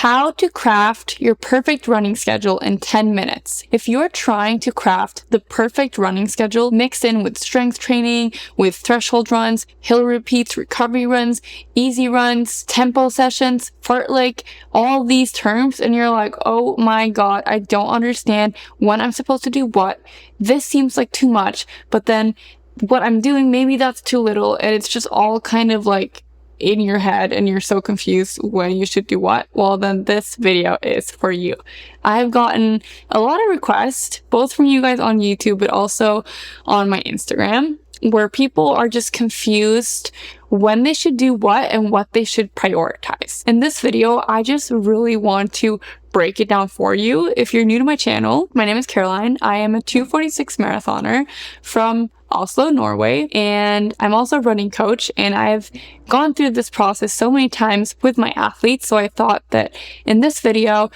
How to craft your perfect running schedule in 10 minutes. If you're trying to craft the perfect running schedule mixed in with strength training, with threshold runs, hill repeats, recovery runs, easy runs, tempo sessions, fartlek, all these terms, and you're like, oh my god, I don't understand when I'm supposed to do what. This seems like too much, but then what I'm doing, maybe that's too little, and it's just all kind of like in your head and you're so confused when you should do what. Well, then this video is for you. I've gotten a lot of requests, both from you guys on YouTube, but also on my Instagram, where people are just confused when they should do what and what they should prioritize. In this video, I just really want to break it down for you. If you're new to my channel, my name is Karoline. I am a 2:46 marathoner from Oslo, Norway, and I'm also a running coach, and I've gone through this process so many times with my athletes. So I thought that in this video,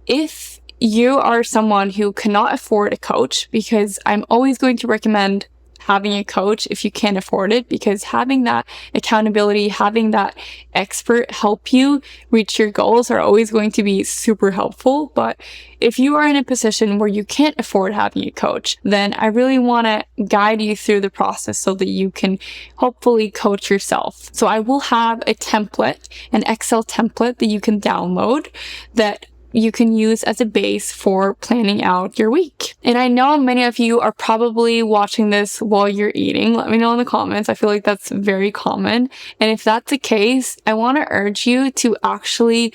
if you are someone who cannot afford a coach, because I'm always going to recommend having a coach if you can't afford it, because having that accountability, having that expert help you reach your goals are always going to be super helpful. But if you are in a position where you can't afford having a coach, then I really want to guide you through the process so that you can hopefully coach yourself. So I will have a template, an Excel template that you can download that you can use as a base for planning out your week. And I know many of you are probably watching this while you're eating. Let me know in the comments. I feel like that's very common. And if that's the case, I want to urge you to actually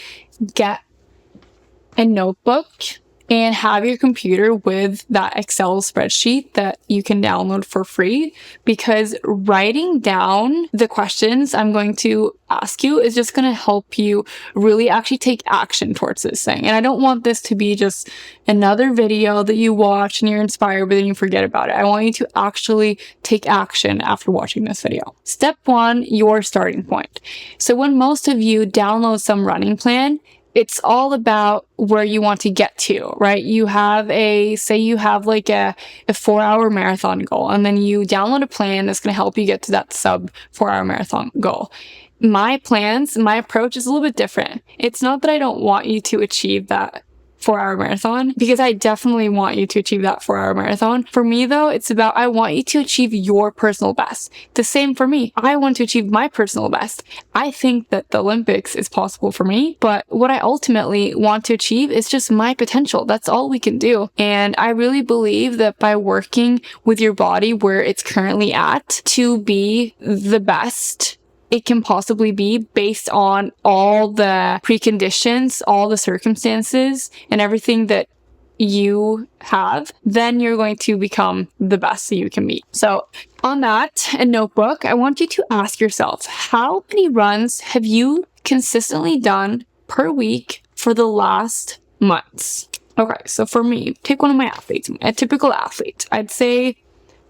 get a notebook and have your computer with that Excel spreadsheet that you can download for free, because writing down the questions I'm going to ask you is just going to help you really actually take action towards this thing. And I don't want this to be just another video that you watch and you're inspired, but then you forget about it. I want you to actually take action after watching this video. Step 1, your starting point. So when most of you download some running plan, it's all about where you want to get to, right? You have say you have like a 4-hour marathon goal, and then you download a plan that's going to help you get to that sub 4-hour marathon goal. My approach is a little bit different. It's not that I don't want you to achieve that 4-hour marathon, because I definitely want you to achieve that 4-hour marathon. For me though, it's about, I want you to achieve your personal best. The same for me. I want to achieve my personal best. I think that the Olympics is possible for me, but what I ultimately want to achieve is just my potential. That's all we can do. And I really believe that by working with your body where it's currently at to be the best it can possibly be, based on all the preconditions, all the circumstances, and everything that you have, then you're going to become the best that you can be. So on that, a notebook, I want you to ask yourself, how many runs have you consistently done per week for the last months? Okay, so for me, take one of my athletes, a typical athlete. I'd say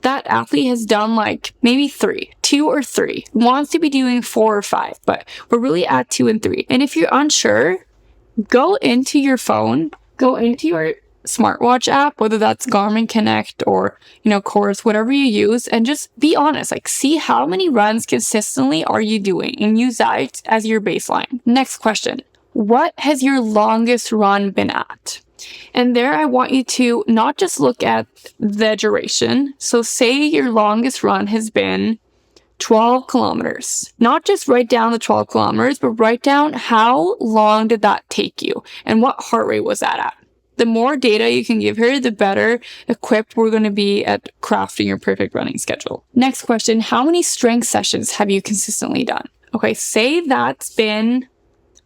that athlete has done like maybe 2 or 3, wants to be doing 4 or 5, but we're really at 2 and 3. And if you're unsure, go into your phone, go into your smartwatch app, whether that's Garmin Connect or, Course, whatever you use, and just be honest, like see how many runs consistently are you doing, and use that as your baseline. Next question. What has your longest run been at? And there I want you to not just look at the duration. So say your longest run has been 12 kilometers. Not just write down the 12 kilometers, but write down how long did that take you and what heart rate was that at. The more data you can give her, the better equipped we're going to be at crafting your perfect running schedule. Next question, how many strength sessions have you consistently done? Okay, say that's been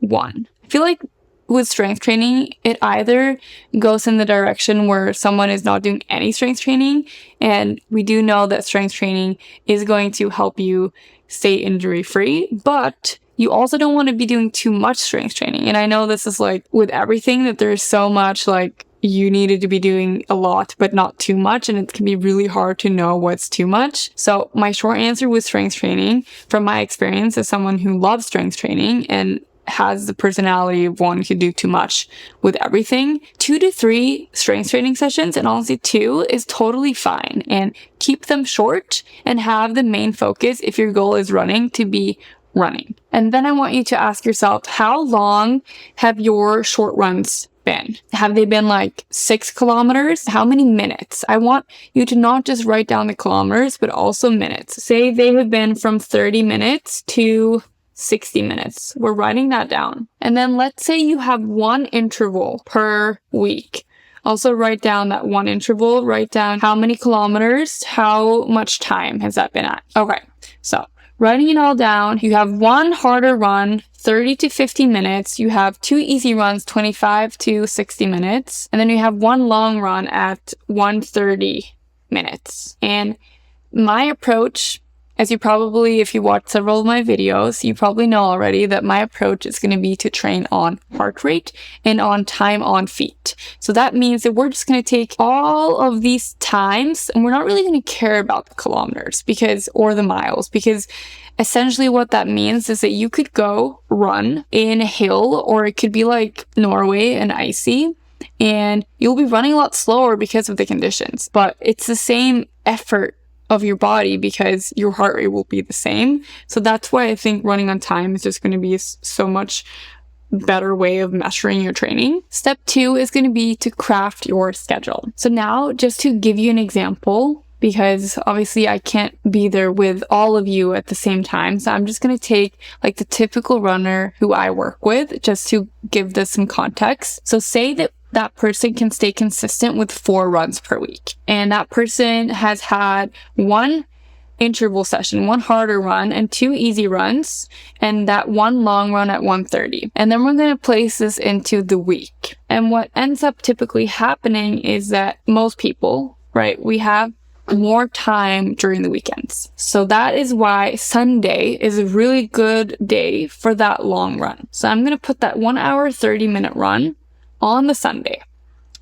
1. I feel like with strength training, it either goes in the direction where someone is not doing any strength training, and we do know that strength training is going to help you stay injury free, but you also don't want to be doing too much strength training. And I know this is like with everything, that there's so much like you needed to be doing a lot, but not too much. And it can be really hard to know what's too much. So my short answer with strength training, from my experience as someone who loves strength training and has the personality of one who can do too much with everything, 2 to 3 strength training sessions, and honestly 2 is totally fine. And keep them short and have the main focus, if your goal is running, to be running. And then I want you to ask yourself, how long have your short runs been? Have they been like 6 kilometers? How many minutes? I want you to not just write down the kilometers, but also minutes. Say they have been from 30 minutes to 60 minutes. We're writing that down. And then let's say you have one interval per week. Also write down that one interval, write down how many kilometers, how much time has that been at. Okay, so writing it all down, you have one harder run, 30 to 50 minutes. You have 2 easy runs, 25 to 60 minutes. And then you have one long run at 130 minutes. And my approach, as you probably, if you watch several of my videos, you probably know already that my approach is going to be to train on heart rate and on time on feet. So that means that we're just going to take all of these times and we're not really going to care about the kilometers or the miles, because essentially what that means is that you could go run in a hill, or it could be like Norway and icy, and you'll be running a lot slower because of the conditions, but it's the same effort of your body because your heart rate will be the same. So that's why I think running on time is just going to be so much better way of measuring your training. Step 2 is going to be to craft your schedule. So now, just to give you an example, because obviously I can't be there with all of you at the same time, so I'm just going to take like the typical runner who I work with just to give this some context. So say that person can stay consistent with 4 runs per week. And that person has had 1 interval session, 1 harder run and 2 easy runs, and that 1 long run at 1:30. And then we're going to place this into the week. And what ends up typically happening is that most people, right, we have more time during the weekends. So that is why Sunday is a really good day for that long run. So I'm going to put that 1 hour, 30-minute run on the Sunday.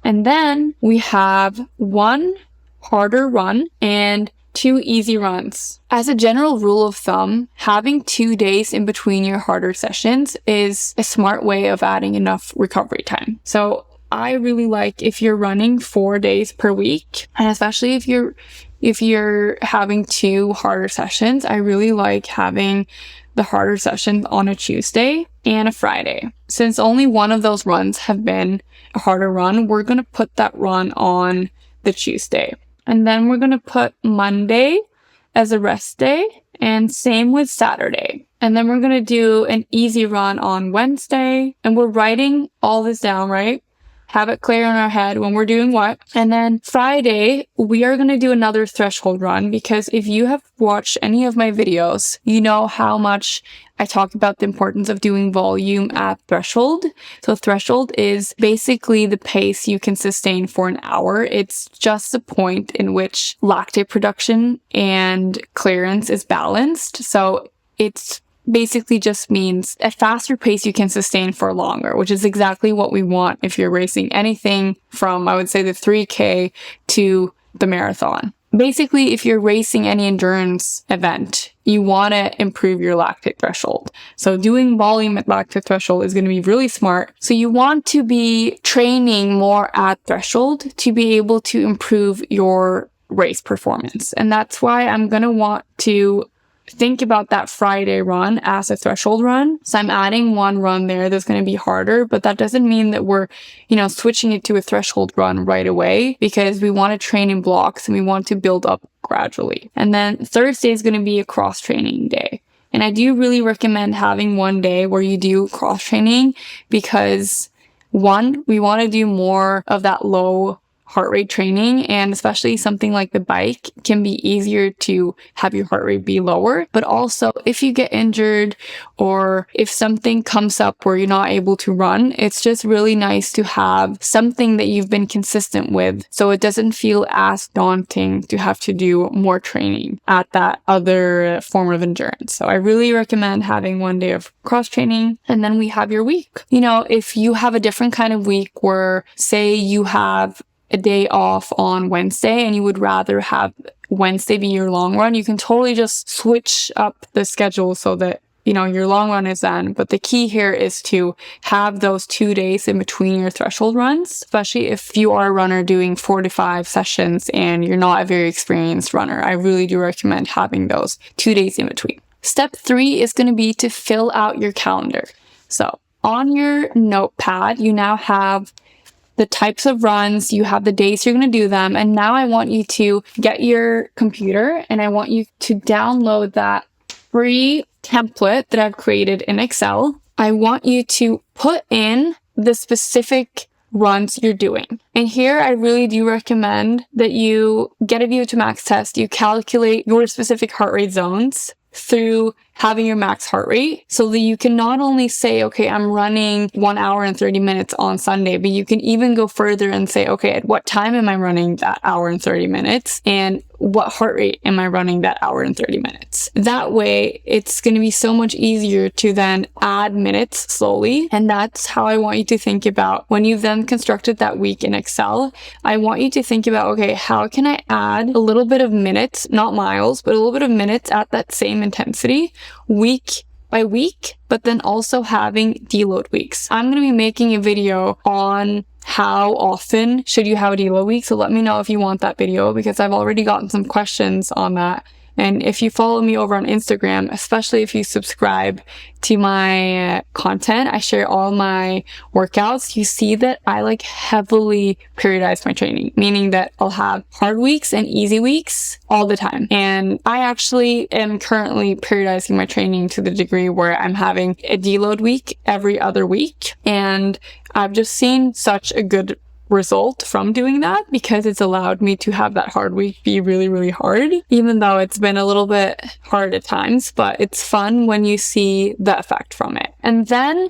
And then we have 1 harder run and 2 easy runs. As a general rule of thumb, having 2 days in between your harder sessions is a smart way of adding enough recovery time. So I really like if you're running 4 days per week, and especially if you're having 2 harder sessions, I really like having the harder session on a Tuesday and a Friday. Since only one of those runs have been a harder run, we're going to put that run on the Tuesday. And then we're going to put Monday as a rest day, and same with Saturday. And then we're going to do an easy run on Wednesday, and we're writing all this down, right? Have it clear in our head when we're doing what. And then Friday, we are going to do another threshold run, because if you have watched any of my videos, you know how much I talk about the importance of doing volume at threshold. So threshold is basically the pace you can sustain for an hour. It's just the point in which lactate production and clearance is balanced. So it's basically just means a faster pace you can sustain for longer, which is exactly what we want if you're racing anything from, I would say, the 3K to the marathon. Basically, if you're racing any endurance event, you want to improve your lactate threshold. So doing volume at lactate threshold is going to be really smart. So you want to be training more at threshold to be able to improve your race performance. And that's why I'm going to want to think about that Friday run as a threshold run. So I'm adding 1 run there that's going to be harder, but that doesn't mean that we're, switching it to a threshold run right away, because we want to train in blocks and we want to build up gradually. And then Thursday is going to be a cross training day. And I do really recommend having 1 day where you do cross training, because 1, we want to do more of that low heart rate training, and especially something like the bike can be easier to have your heart rate be lower. But also, if you get injured or if something comes up where you're not able to run, it's just really nice to have something that you've been consistent with, so it doesn't feel as daunting to have to do more training at that other form of endurance. So I really recommend having 1 day of cross training, and then we have your week. If you have a different kind of week where, say, you have a day off on Wednesday and you would rather have Wednesday be your long run, you can totally just switch up the schedule so that, your long run is then. But the key here is to have those 2 days in between your threshold runs, especially if you are a runner doing 4 to 5 sessions and you're not a very experienced runner. I really do recommend having those 2 days in between. Step 3 is going to be to fill out your calendar. So on your notepad, you now have the types of runs, you have the days you're going to do them. And now I want you to get your computer and I want you to download that free template that I've created in Excel. I want you to put in the specific runs you're doing. And here I really do recommend that you get a VO2 max test, you calculate your specific heart rate zones through having your max heart rate so that you can not only say, okay, I'm running 1 hour and 30 minutes on Sunday, but you can even go further and say, okay, at what time am I running that hour and 30 minutes? And what heart rate am I running that hour and 30 minutes? That way, it's going to be so much easier to then add minutes slowly. And that's how I want you to think about when you've then constructed that week in Excel. I want you to think about, okay, how can I add a little bit of minutes, not miles, but a little bit of minutes at that same intensity week by week, but then also having deload weeks. I'm going to be making a video on how often should you have a deload week. So let me know if you want that video because I've already gotten some questions on that. And if you follow me over on Instagram, especially if you subscribe to my content, I share all my workouts. You see that I heavily periodize my training, meaning that I'll have hard weeks and easy weeks all the time. And I actually am currently periodizing my training to the degree where I'm having a deload week every other week. And I've just seen such a good result from doing that because it's allowed me to have that hard week be really, really hard, even though it's been a little bit hard at times, but it's fun when you see the effect from it. And then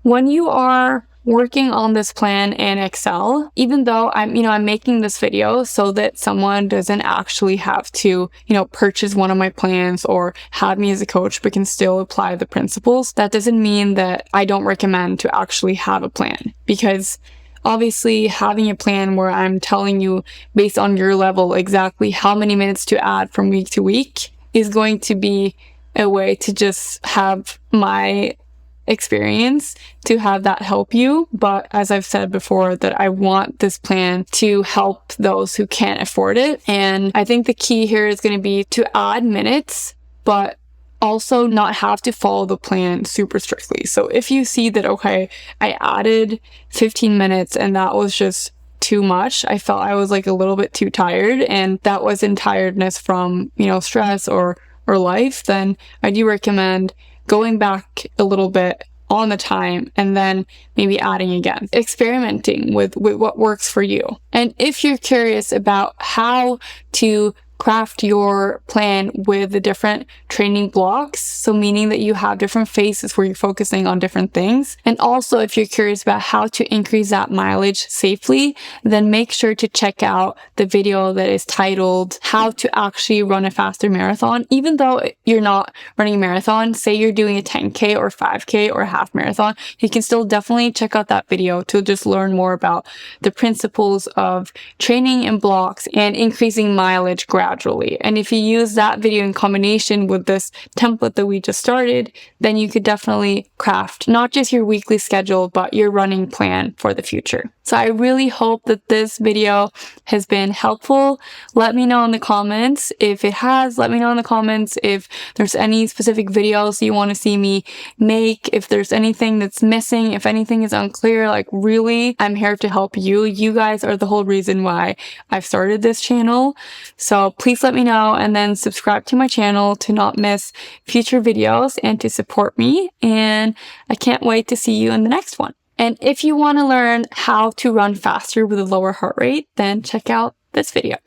when you are working on this plan in Excel, even though I'm making this video so that someone doesn't actually have to, purchase one of my plans or have me as a coach, but can still apply the principles, that doesn't mean that I don't recommend to actually have a plan, because obviously, having a plan where I'm telling you based on your level exactly how many minutes to add from week to week is going to be a way to just have my experience to have that help you. But as I've said before, that I want this plan to help those who can't afford it. And I think the key here is going to be to add minutes, but also not have to follow the plan super strictly. So if you see that, okay, I added 15 minutes and that was just too much, I felt I was a little bit too tired, and that was in tiredness from, stress or life, then I do recommend going back a little bit on the time and then maybe adding again, experimenting with what works for you. And if you're curious about how to craft your plan with the different training blocks, so meaning that you have different phases where you're focusing on different things. And also, if you're curious about how to increase that mileage safely, then make sure to check out the video that is titled How to Actually Run a Faster Marathon. Even though you're not running a marathon, say you're doing a 10K or 5K or a half marathon, you can still definitely check out that video to just learn more about the principles of training in blocks and increasing mileage gradually. And if you use that video in combination with this template that we just started, then you could definitely craft not just your weekly schedule, but your running plan for the future. So I really hope that this video has been helpful. Let me know in the comments if it has. Let me know in the comments if there's any specific videos you want to see me make, if there's anything that's missing, if anything is unclear. Really, I'm here to help you. You guys are the whole reason why I've started this channel. So please let me know, and then subscribe to my channel to not miss future videos and to support me. And I can't wait to see you in the next one. And if you want to learn how to run faster with a lower heart rate, then check out this video.